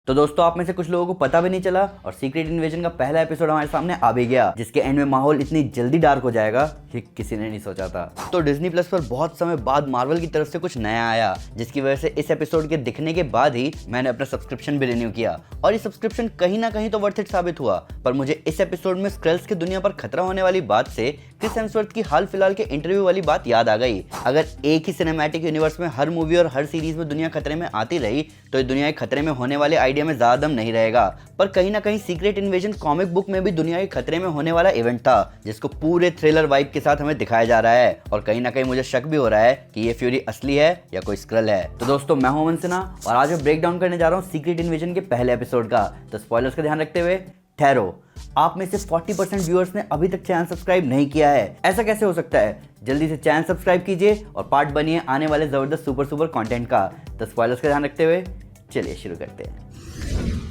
तो दोस्तों आप में से कुछ लोगों को पता भी नहीं चला और सीक्रेट इन्वेजन का पहला एपिसोड हमारे सामने आ भी गया, जिसके एंड में माहौल इतनी जल्दी डार्क हो जाएगा कि किसी ने नहीं सोचा था। तो डिज्नी प्लस पर बहुत समय बाद मार्वल की तरफ से कुछ नया आया, जिसकी वजह से इस एपिसोड के दिखने के बाद ही मैंने अपना सब्सक्रिप्शन भी रिन्यू किया और ये सब्सक्रिप्शन कहीं ना कहीं तो वर्थ इट साबित हुआ। पर मुझे इस एपिसोड में स्क्रल्स की दुनिया पर खतरा होने वाली बात से क्रिस हेम्सवर्थ की हाल फिलहाल के इंटरव्यू वाली बात याद आ गई। अगर एक ही सिनेमैटिक यूनिवर्स में हर मूवी और हर सीरीज में दुनिया खतरे में आती रही तो ये दुनिया खतरे में होने वाले आइडिया में ज्यादा दम नहीं रहेगा। पर कहीं ना कहीं सीक्रेट इन्वेजन कॉमिक बुक में भी दुनिया के खतरे में होने वाला इवेंट था, जिसको पूरे थ्रिलर वाइब के साथ हमें दिखाया जा रहा है और कहीं ना कहीं मुझे शक भी हो रहा है कि ये फ्यूरी असली है या कोई स्क्रल है। तो दोस्तों मैं हूं अमन सिन्हा और आज मैं ब्रेक डाउन करने जा रहा हूं सीक्रेट इन्वेजन के पहले एपिसोड का। तो स्पॉयलर्स का ध्यान रखते हुए ठहरो, आप में से 40% व्यूअर्स ने अभी तक चैनल सब्सक्राइब नहीं किया है। ऐसा कैसे हो सकता है? जल्दी से चैनल सब्सक्राइब कीजिए और पार्ट बनिए आने वाले जबरदस्त सुपर कंटेंट का। तो स्पॉयलर्स का ध्यान रखते हुए चलिए शुरू करते हैं।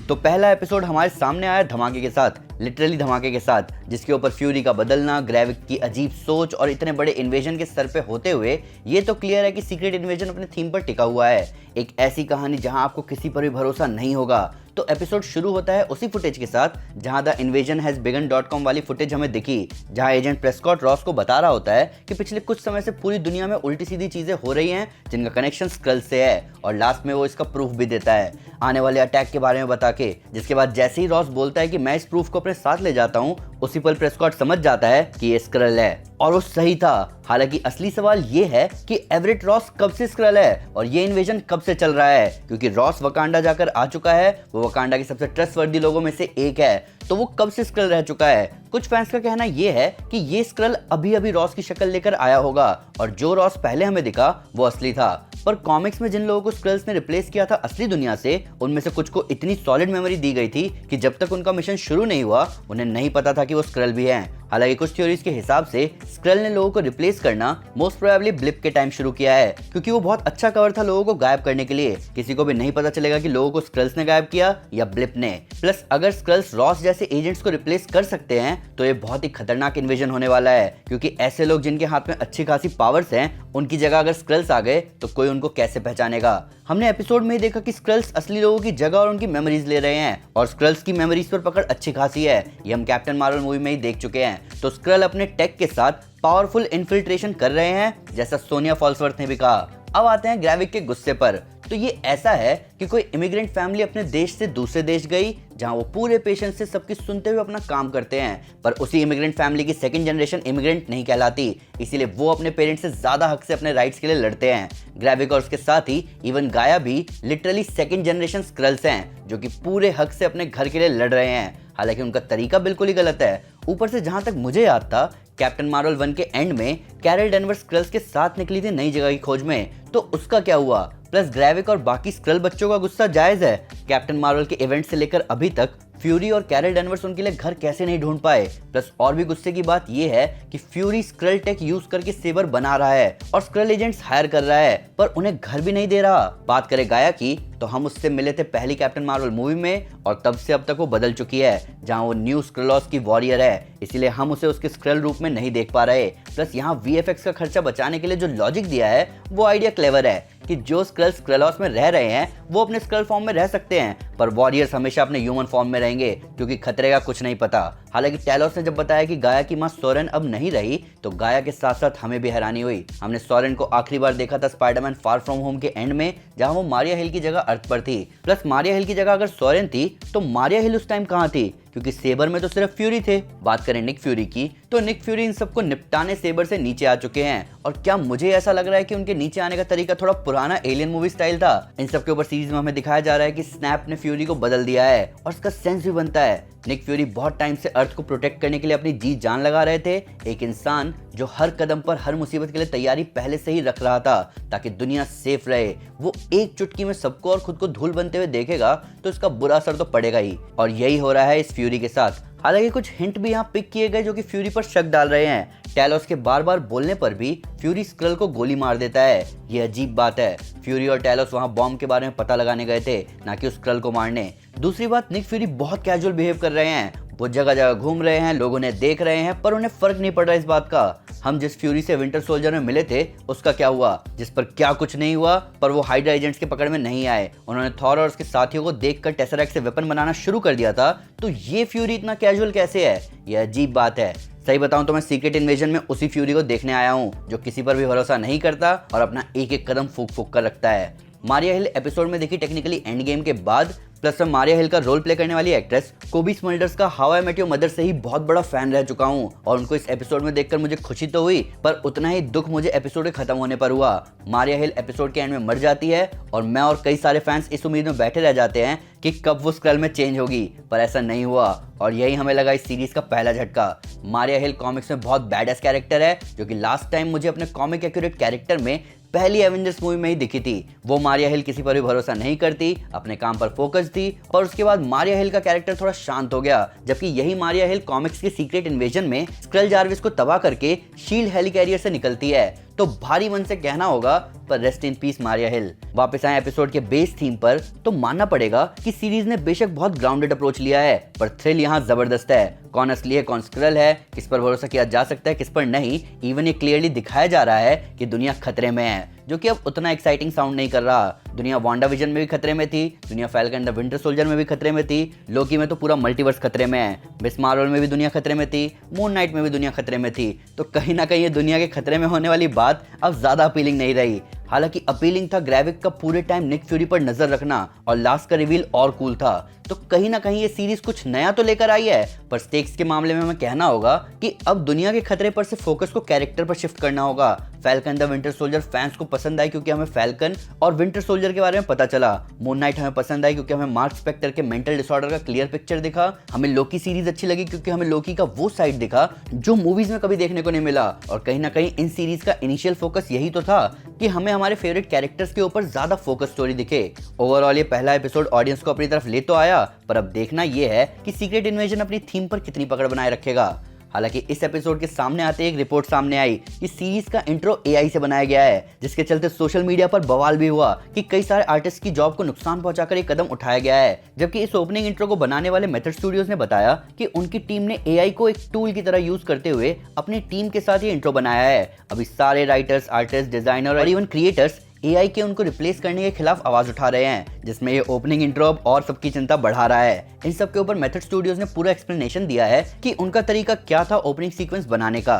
तो पहला एपिसोड हमारे सामने आया धमाके के साथ, लिटरली धमाके के साथ, जिसके ऊपर फ्यूरी का बदलना, ग्रेविक की अजीब सोच और इतने बड़े इन्वेजन के सर पे होते हुए ये तो क्लियर है कि सीक्रेट इन्वेजन अपने थीम पर टिका हुआ है। एक ऐसी कहानी जहां आपको किसी पर भी भरोसा नहीं होगा। तो एपिसोड शुरू होता है उसी फुटेज के साथ जहां द इन्वेजन हैज बिगन.com वाली फुटेज हमें दिखी, जहां एजेंट प्रेस्कॉट रॉस को बता रहा होता है कि पिछले कुछ समय से पूरी दुनिया में उल्टी सीधी चीजें हो रही हैं जिनका कनेक्शन स्क्रल से है, और लास्ट में वो इसका प्रूफ भी देता है आने वाले अटैक के बारे में बता के। जिसके बाद जैसे ही रॉस बोलता है कि मैं इस प्रूफ को अपने साथ ले जाता हूँ, उसी पल प्रेस्कॉट समझ जाता है कि ये स्क्रल है, और वो सही था। हालांकि असली सवाल ये है कि एवरेट रॉस कब से स्क्रल है और ये इन्वेजन कब से चल रहा है, क्योंकि रॉस वकांडा जाकर आ चुका है, वो वकांडा के सबसे ट्रस्टवर्दी लोगों में से एक है, तो वो कब से स्क्रल रह चुका है। कुछ फैंस का कहना ये है कि ये स्क्रल अभी अभी रॉस की शक्ल लेकर आया होगा और जो रॉस पहले हमें दिखा वो असली था। पर कॉमिक्स में जिन लोगों को स्क्रल्स ने रिप्लेस किया था असली दुनिया से, उनमें से कुछ को इतनी सॉलिड मेमोरी दी गई थी कि जब तक उनका मिशन शुरू नहीं हुआ उन्हें नहीं पता था कि वो स्क्रल भी हैं। हालांकि कुछ थ्योरीज के हिसाब से स्क्रल ने लोगों को रिप्लेस करना मोस्ट प्रोबेबली ब्लिप के टाइम शुरू किया है, क्योंकि वो बहुत अच्छा कवर था लोगों को गायब करने के लिए। किसी को भी नहीं पता चलेगा कि लोगों को स्क्रल्स ने गायब किया या ब्लिप ने। प्लस अगर स्क्रल्स रॉस जैसे एजेंट्स को रिप्लेस कर सकते हैं तो ये बहुत ही खतरनाक इन्वेजन होने वाला है, क्योंकि ऐसे लोग जिनके हाथ में अच्छी खासी पावर्स हैं, उनकी जगह अगर स्क्रल्स आ गए तो कोई उनको कैसे पहचानेगा। हमने एपिसोड में ही देखा कि स्क्रल्स असली लोगों की जगह और उनकी मेमोरीज ले रहे हैं, और स्क्रल्स की मेमोरीज पर पकड़ अच्छी खासी है, ये हम कैप्टन मार्वल मूवी में ही देख चुके हैं। तो स्क्रल अपने टेक के साथ पावरफुल इन्फिल्ट्रेशन कर रहे हैं, जैसा सोनिया फॉल्सवर्थ ने भी कहा। अब आते हैं ग्रेविक के गुस्से पर। तो ये ऐसा है कि कोई इमिग्रेंट फैमिली अपने देश से दूसरे देश गई, जहां वो पूरे पेशेंस से सबकी सुनते हुए अपना काम करते हैं, पर उसी इमिग्रेंट फैमिली की सेकंड जनरेशन इमिग्रेंट नहीं कहलाती, इसीलिए वो अपने पेरेंट्स से ज्यादा हक से अपने राइट्स के लिए लड़ते हैं। ग्रेविक और उसके साथ ही इवन गाया भी लिटरली सेकंड जनरेशन स्क्रल्स हैं, जो कि पूरे हक से अपने घर के लिए लड़ रहे हैं। हालांकि उनका तरीका बिल्कुल ही गलत है। ऊपर से जहां तक मुझे याद था, कैप्टन मार्वल 1 के एंड में कैरल डेनवर्स स्क्रल्स के साथ निकली थी नई जगह की खोज में, तो उसका क्या हुआ? प्लस ग्रेविक और बाकी स्क्रल बच्चों का गुस्सा जायज है। कैप्टन मार्वल के इवेंट से लेकर अभी तक फ्यूरी और कैरल डेनवर्स उनके लिए घर कैसे नहीं ढूंढ पाए। प्लस और भी गुस्से की बात यह है कि फ्यूरी स्क्रल टेक यूज करके सेबर बना रहा है और स्क्रल एजेंट्स हायर कर रहा है, पर उन्हें घर भी नहीं दे रहा। बात करें गाया की, तो हम उससे मिले थे पहली कैप्टन मार्वल मूवी में, और तब से अब तक वो बदल चुकी है, जहां वो न्यू स्क्रलॉस की वॉरियर है, इसीलिए हम उसे उसके स्क्रल रूप में नहीं देख पा रहे। प्लस यहाँ वीएफएक्स का खर्चा बचाने के लिए जो लॉजिक दिया है वो आइडिया क्लेवर है कि जो स्क्रल स्क्रलॉस में रह रहे हैं वो अपने स्क्रल फॉर्म में रह सकते हैं, पर वॉरियर्स हमेशा अपने ह्यूमन फॉर्म में रहेंगे, क्योंकि खतरे का कुछ नहीं पता। हालांकि टेलोस ने जब बताया कि गाया की मां सोरेन अब नहीं रही, तो गाया के साथ साथ हमें भी हैरानी हुई। हमने सोरेन को आखिरी बार देखा था स्पाइडरमैन फार फ्रॉम होम के एंड में, जहां वो मारिया हिल की जगह अर्थ पर थी। प्लस मारिया हिल की जगह अगर सोरेन थी तो मारिया हिल उस टाइम कहां थी, क्योंकि सेबर में तो सिर्फ फ्यूरी थे। बात करें निक फ्यूरी की, तो निक फ्यूरी इन सबको निपटाने सेबर से नीचे आ चुके हैं, और क्या मुझे ऐसा लग रहा है कि उनके नीचे आने का तरीका थोड़ा पुराना एलियन मूवी स्टाइल था। इन सब के ऊपर सीरीज में हमें दिखाया जा रहा है कि स्नैप ने फ्यूरी को बदल दिया है, और इसका सेंस भी बनता है। निक फ्यूरी बहुत टाइम से अर्थ को प्रोटेक्ट करने के लिए अपनी जी जान लगा रहे थे, एक इंसान जो हर कदम पर हर मुसीबत के लिए तैयारी पहले से ही रख रहा था ताकि दुनिया सेफ रहे। वो एक चुटकी में सबको और खुद को धूल बनते हुए देखेगा तो इसका बुरा असर तो पड़ेगा ही, और यही हो रहा है इस फ्यूरी के साथ। हालांकि कुछ हिंट भी यहाँ पिक किए गए जो कि फ्यूरी पर शक डाल रहे हैं। टेलोस के बार बार बोलने पर भी फ्यूरी स्क्रल को गोली मार देता है, ये अजीब बात है। फ्यूरी और टेलोस वहां बॉम्ब के बारे में पता लगाने गए थे, ना कि उस स्क्रल को मारने। दूसरी बात, निक फ्यूरी बहुत कैजुअल बिहेव कर रहे हैं, वो जगह जगह घूम रहे हैं, लोग उन्हें देख रहे हैं, पर उन्हें फर्क नहीं पड़ रहा इस बात का। हम जिस फ्यूरी से विंटर सोल्जर में मिले थे उसका क्या हुआ, जिस पर क्या कुछ नहीं हुआ, पर वो हाइड्रा एजेंट्स के पकड़ में नहीं आए। उन्होंने थॉर और उसके साथियों को देखकर टेसरैक्ट से वेपन बनाना शुरू कर दिया था। तो ये फ्यूरी इतना कैजुअल कैसे है? ये अजीब बात है। सही बताऊं तो मैं सीक्रेट इन्वेजन में उसी फ्यूरी को देखने आया हूं जो किसी पर भी भरोसा नहीं करता और अपना एक एक कदम फूक फूक कर रखता है। मारिया हिल एपिसोड में देखी टेक्निकली एंड गेम के बाद, प्लस मैं मारिया हिल का रोल प्ले करने वाली एक्ट्रेस कोबी स्मल्डर्स का how I met your mother से ही बहुत बड़ा फैन रह चुका हूं और उनको इस एपिसोड में देखकर मुझे खुशी तो हुई, पर उतना ही दुख मुझे एपिसोड के खत्म होने पर हुआ। मारिया हिल एपिसोड के एंड में मर जाती है और मैं और कई सारे फैंस इस उम्मीद में बैठे रह जाते हैं कि कब वो स्क्रल में चेंज होगी, पर ऐसा नहीं हुआ और यही हमें लगा इस सीरीज का पहला झटका। मारिया हिल कॉमिक्स में बहुत बैडएस कैरेक्टर है जो कि लास्ट टाइम मुझे अपने कॉमिक एक्यूरेट कैरेक्टर में पहली एवेंजर्स मूवी में ही दिखी थी। वो मारिया हिल किसी पर भी भरोसा नहीं करती, अपने काम पर फोकस थी, पर उसके बाद मारिया हिल का कैरेक्टर थोड़ा शांत हो गया, जबकि यही मारिया हिल कॉमिक्स के सीक्रेट इन्वेजन में स्क्रल जार्विस को तबाह करके शील्ड हेलिकैरियर से निकलती है। तो भारी मन से कहना होगा, पर रेस्ट इन पीस मारिया हिल। वापस आए एपिसोड के बेस थीम पर, तो मानना पड़ेगा कि सीरीज ने बेशक बहुत ग्राउंडेड अप्रोच लिया है, पर थ्रिल यहाँ जबरदस्त है। कौन असली है, कौन स्क्रल है, किस पर भरोसा किया जा सकता है, किस पर नहीं। इवन ये क्लियरली दिखाया जा रहा है कि दुनिया खतरे में है, जो कि अब उतना एक्साइटिंग साउंड नहीं कर रहा। दुनिया वांडा विजन में भी खतरे में थी, दुनिया फैल्कन द विंटर सोल्जर में भी खतरे में थी, लोकी में तो पूरा मल्टीवर्स खतरे में है, मिस मार्वल में भी दुनिया खतरे में थी, मून नाइट में भी दुनिया खतरे में थी। तो कहीं ना कहीं ये दुनिया के खतरे में होने वाली बात अब ज्यादा अपीलिंग नहीं रही। हालांकि अपीलिंग था ग्रेविक का पूरे टाइम निक फ्यूरी पर नजर रखना और लास्ट का रिवील और कूल था। तो कहीं ना कहीं ये सीरीज कुछ नया तो लेकर आई है, पर स्टेक्स के मामले में हमें कहना होगा कि अब दुनिया के खतरे पर से फोकस को कैरेक्टर पर शिफ्ट करना होगा। Falcon the winter soldier fans को पसंद आई क्योंकि हमें फैल्कन और विंटर सोल्जर के बारे में पता चला। मून नाइट हमें पसंद आई क्योंकि हमें मार्क स्पेक्टर के मेंटल डिसऑर्डर का क्लियर पिक्चर दिखा। हमें लोकी सीरीज अच्छी लगी क्योंकि हमें लोकी का वो साइड दिखा जो मूवीज में कभी देखने को नहीं मिला। और कहीं ना कहीं इन सीरीज का इनिशियल फोकस यही तो था कि हमें हमारे फेवरेट कैरेक्टर्स के ऊपर ज्यादा फोकस स्टोरी दिखे। ओवरऑल ये पहला एपिसोड ऑडियंस को अपनी तरफ ले तो आया, पर अब देखना यह है कि सीक्रेट इन्वेजन अपनी थीम पर कितनी पकड़ बनाए रखेगा। हालांकि इस एपिसोड के सामने आते एक रिपोर्ट सामने आई कि सीरीज का इंट्रो एआई से बनाया गया है, जिसके चलते सोशल मीडिया पर बवाल भी हुआ कि कई सारे आर्टिस्ट की जॉब को नुकसान पहुंचाकर एक कदम उठाया गया है। जबकि इस ओपनिंग इंट्रो को बनाने वाले मेथड स्टूडियोज ने बताया कि उनकी टीम ने एआई को एक टूल की तरह यूज करते हुए अपनी टीम के साथ ये इंट्रो बनाया है। अभी सारे राइटर्स, आर्टिस्ट, डिजाइनर और इवन क्रिएटर्स एआई के उनको रिप्लेस करने के खिलाफ आवाज उठा रहे हैं, जिसमें ये ओपनिंग इंट्रो अब और सबकी चिंता बढ़ा रहा है। इन सब के ऊपर मेथड स्टूडियोज ने पूरा एक्सप्लेनेशन दिया है कि उनका तरीका क्या था ओपनिंग सीक्वेंस बनाने का।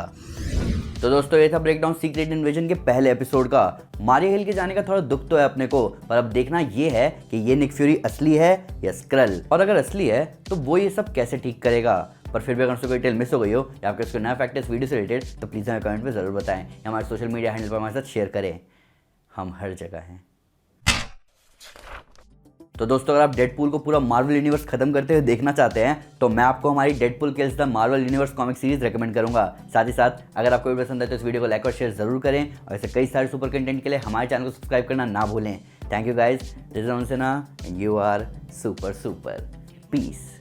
तो दोस्तों ये था ब्रेकडाउन सीक्रेट इन्वेजन के पहले एपिसोड का। मारिया हिल के जाने का थोड़ा दुख तो है अपने को, पर अब देखना ये है कि ये निक फ्यूरी असली है या स्क्रल, और अगर असली है तो वो ये सब कैसे ठीक करेगा। पर फिर भी अगर उसको कोई डिटेल मिस हो गई हो या आपके उसको नया फैक्ट इस वीडियो से रिलेटेड, तो प्लीज़ हमें कमेंट में ज़रूर बताएं या हमारे सोशल मीडिया हैंडल पर हमारे साथ शेयर करें। हम हर जगह हैं। तो दोस्तों अगर आप डेडपूल को पूरा मार्वल यूनिवर्स खत्म करते हुए देखना चाहते हैं तो मैं आपको हमारी Deadpool kills the Marvel universe comic series recommend करूंगा। साथ ही साथ अगर आपको वीडियो पसंद है तो इस वीडियो को लाइक और शेयर जरूर करें और ऐसे कई सारे सुपर कंटेंट के लिए हमारे चैनल को सब्सक्राइब करना ना भूलें। Thank you guys, this is Anusena and you are super super. Piece.